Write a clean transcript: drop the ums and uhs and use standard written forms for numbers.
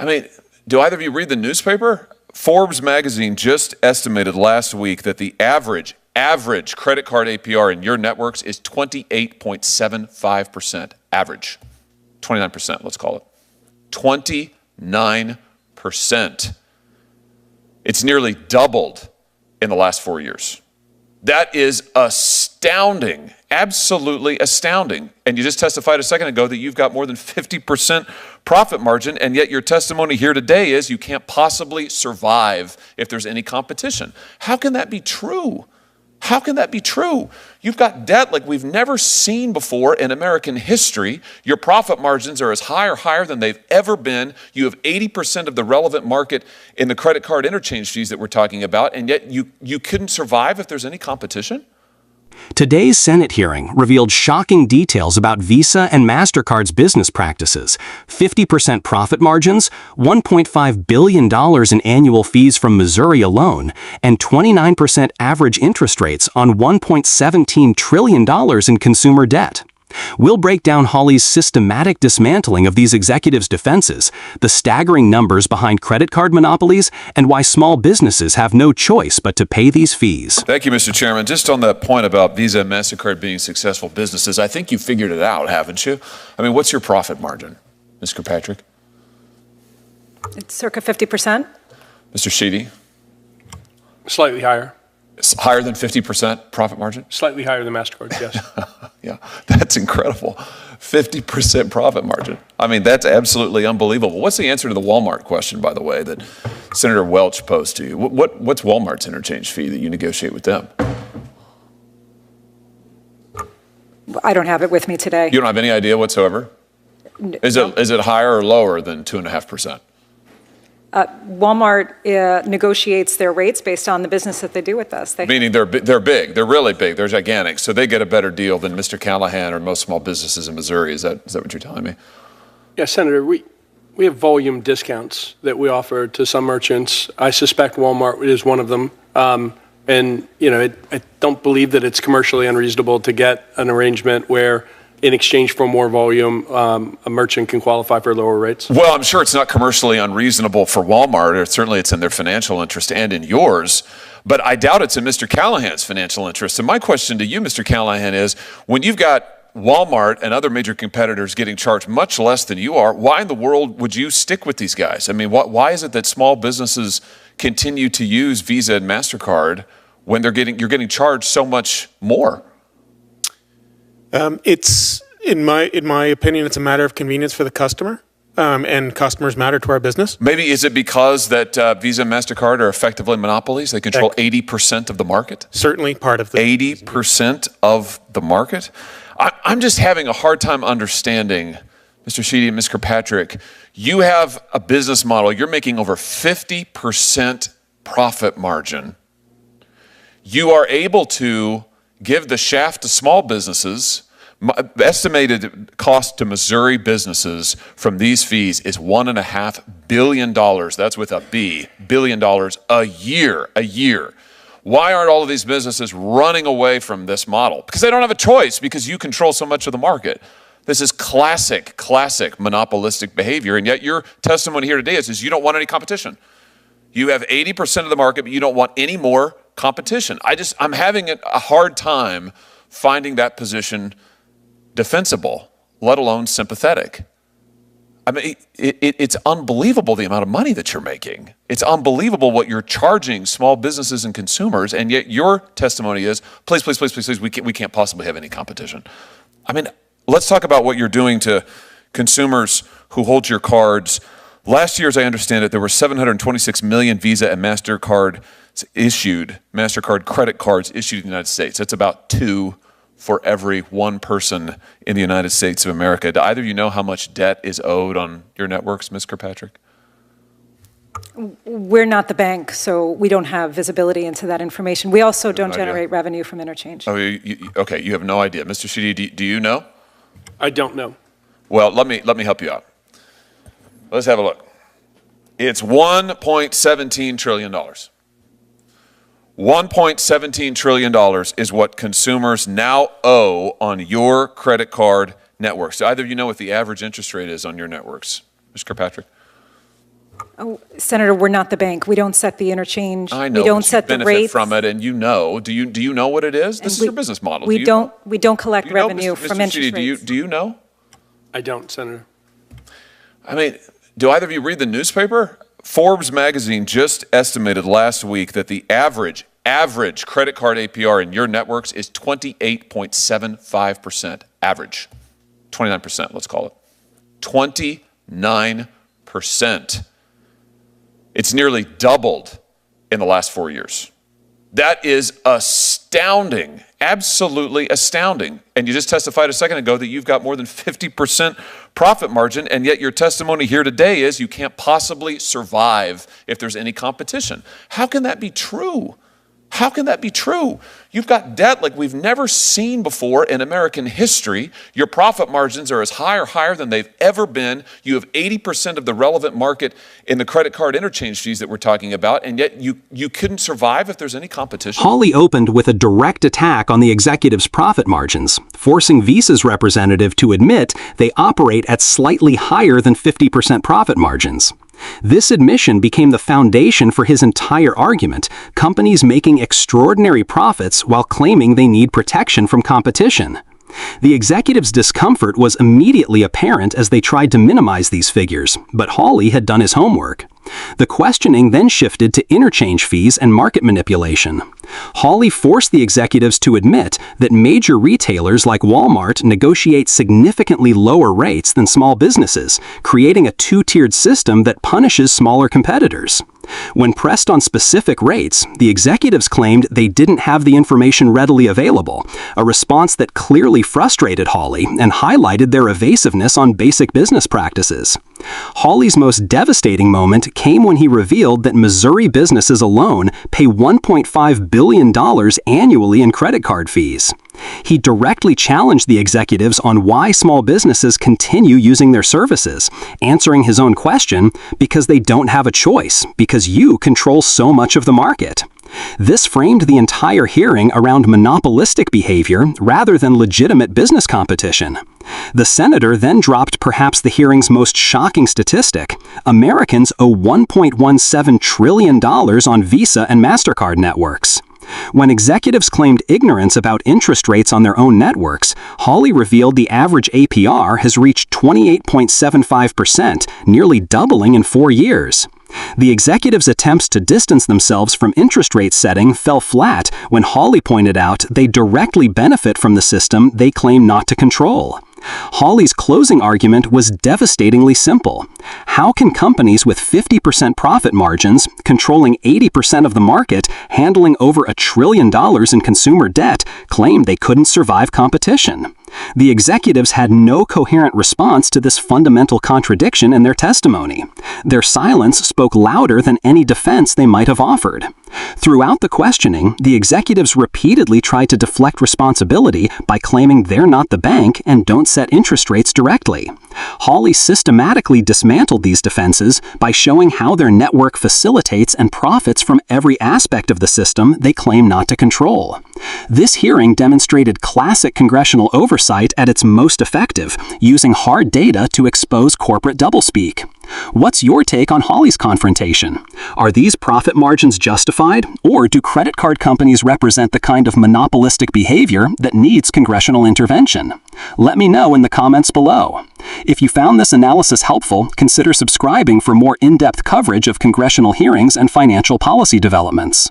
I mean, do either of you read the newspaper? Forbes magazine just estimated last week that the average credit card APR in your networks is 28.75%. Average. 29%, let's call it. 29%. It's nearly doubled in the last 4 years. That is astounding, absolutely astounding. And you just testified a second ago that you've got more than 50% profit margin, and yet your testimony here today is you can't possibly survive if there's any competition. How can that be true? How can that be true? You've got debt like we've never seen before in American history. Your profit margins are as high or higher than they've ever been. You have 80% of the relevant market in the credit card interchange fees that we're talking about, and yet you couldn't survive if there's any competition? Today's Senate hearing revealed shocking details about Visa and Mastercard's business practices: 50% profit margins, $1.5 billion in annual fees from Missouri alone, and 29% average interest rates on $1.17 trillion in consumer debt. We'll break down Hawley's systematic dismantling of these executives' defenses, the staggering numbers behind credit card monopolies, and why small businesses have no choice but to pay these fees. Thank you, Mr. Chairman. Just on that point about Visa and Mastercard being successful businesses, I think you figured it out, haven't you? I mean, what's your profit margin, Ms. Kirkpatrick? It's circa 50%. Mr. Sheedy? Slightly higher. It's higher than 50% profit margin? Slightly higher than MasterCard, yes. Yeah, that's incredible. 50% profit margin. I mean, that's absolutely unbelievable. What's the answer to the Walmart question, by the way, that Senator Welch posed to you? What's Walmart's interchange fee that you negotiate with them? I don't have it with me today. You don't have any idea whatsoever? Is it higher or lower than 2.5%? Walmart negotiates their rates based on the business that they do with us. Meaning they're big, they're really big, they're gigantic, so they get a better deal than Mr. Callahan or most small businesses in Missouri. Is that what you're telling me? Yeah, Senator, we have volume discounts that we offer to some merchants. I suspect Walmart is one of them. And, you know, I don't believe that it's commercially unreasonable to get an arrangement where in exchange for more volume, a merchant can qualify for lower rates? Well, I'm sure it's not commercially unreasonable for Walmart, or certainly it's in their financial interest and in yours, but I doubt it's in Mr. Callahan's financial interest. And my question to you, Mr. Callahan, is when you've got Walmart and other major competitors getting charged much less than you are, why in the world would you stick with these guys? I mean, why is it that small businesses continue to use Visa and MasterCard when you're getting charged so much more? It's in my opinion, it's a matter of convenience for the customer, and customers matter to our business. Maybe is it because that Visa and MasterCard are effectively monopolies? They control 80% of the market? Certainly part of the 80% of the market? I'm just having a hard time understanding, Mr. Sheedy and Ms. Kirkpatrick, you have a business model, you're making over 50% profit margin. You are able to give the shaft to small businesses. Estimated cost to Missouri businesses from these fees is $1.5 billion. That's with a B, billion dollars a year. Why aren't all of these businesses running away from this model? Because they don't have a choice, because you control so much of the market. This is classic monopolistic behavior, and yet your testimony here today is you don't want any competition. You have 80% of the market, but you don't want any more competition. I'm having a hard time finding that position defensible, let alone sympathetic. I mean, it's unbelievable the amount of money that you're making. It's unbelievable what you're charging small businesses and consumers, and yet your testimony is, please, we can't possibly have any competition. I mean, let's talk about what you're doing to consumers who hold your cards. Last year, as I understand it, there were 726 million Visa and MasterCard credit cards issued in the United States. That's about 2 for every 1 person in the United States of America. Do either of you know how much debt is owed on your networks, Ms. Kirkpatrick? We're not the bank, so we don't have visibility into that information. We also don't generate revenue from interchange. Oh, okay, you have no idea. Mr. Sheedy, do you know? I don't know. Well, let me help you out. Let's have a look. It's $1.17 trillion. $1.17 trillion is what consumers now owe on your credit card networks. Do either of you know what the average interest rate is on your networks? Mr. Kirkpatrick? Senator, we're not the bank. We don't set the interchange. I know, we don't but you set the benefit rates. from it, and you know. Do you know what it is? This is your business model. We Do you know? don't collect Do you know, revenue Mr. from interest Sheedy, rates. do you know? I don't, Senator. I mean, do either of you read the newspaper? Forbes magazine just estimated last week that the average credit card APR in your networks is 28.75%. Average. 29%, let's call it. 29%. It's nearly doubled in the last 4 years. That is astounding, absolutely astounding. And you just testified a second ago that you've got more than 50% profit margin, and yet your testimony here today is you can't possibly survive if there's any competition. How can that be true? How can that be true? You've got debt like we've never seen before in American history. Your profit margins are as high or higher than they've ever been. You have 80% of the relevant market in the credit card interchange fees that we're talking about, and yet you couldn't survive if there's any competition. Hawley opened with a direct attack on the executive's profit margins, forcing Visa's representative to admit they operate at slightly higher than 50% profit margins. This admission became the foundation for his entire argument, companies making extraordinary profits while claiming they need protection from competition. The executive's discomfort was immediately apparent as they tried to minimize these figures, but Hawley had done his homework. The questioning then shifted to interchange fees and market manipulation. Hawley forced the executives to admit that major retailers like Walmart negotiate significantly lower rates than small businesses, creating a two-tiered system that punishes smaller competitors. When pressed on specific rates, the executives claimed they didn't have the information readily available, a response that clearly frustrated Hawley and highlighted their evasiveness on basic business practices. Hawley's most devastating moment came when he revealed that Missouri businesses alone pay $1.5 billion annually in credit card fees. He directly challenged the executives on why small businesses continue using their services, answering his own question, because they don't have a choice, because you control so much of the market. This framed the entire hearing around monopolistic behavior rather than legitimate business competition. The senator then dropped perhaps the hearing's most shocking statistic. Americans owe $1.17 trillion on Visa and Mastercard networks. When executives claimed ignorance about interest rates on their own networks, Hawley revealed the average APR has reached 28.75%, nearly doubling in 4 years. The executives' attempts to distance themselves from interest rate setting fell flat when Hawley pointed out they directly benefit from the system they claim not to control. Hawley's closing argument was devastatingly simple. How can companies with 50% profit margins, controlling 80% of the market, handling over $1 trillion in consumer debt, claim they couldn't survive competition? The executives had no coherent response to this fundamental contradiction in their testimony. Their silence spoke louder than any defense they might have offered. Throughout the questioning, the executives repeatedly tried to deflect responsibility by claiming they're not the bank and don't set interest rates directly. Hawley systematically dismantled these defenses by showing how their network facilitates and profits from every aspect of the system they claim not to control. This hearing demonstrated classic congressional oversight at its most effective, using hard data to expose corporate doublespeak. What's your take on Hawley's confrontation? Are these profit margins justified, or do credit card companies represent the kind of monopolistic behavior that needs congressional intervention? Let me know in the comments below. If you found this analysis helpful, consider subscribing for more in-depth coverage of congressional hearings and financial policy developments.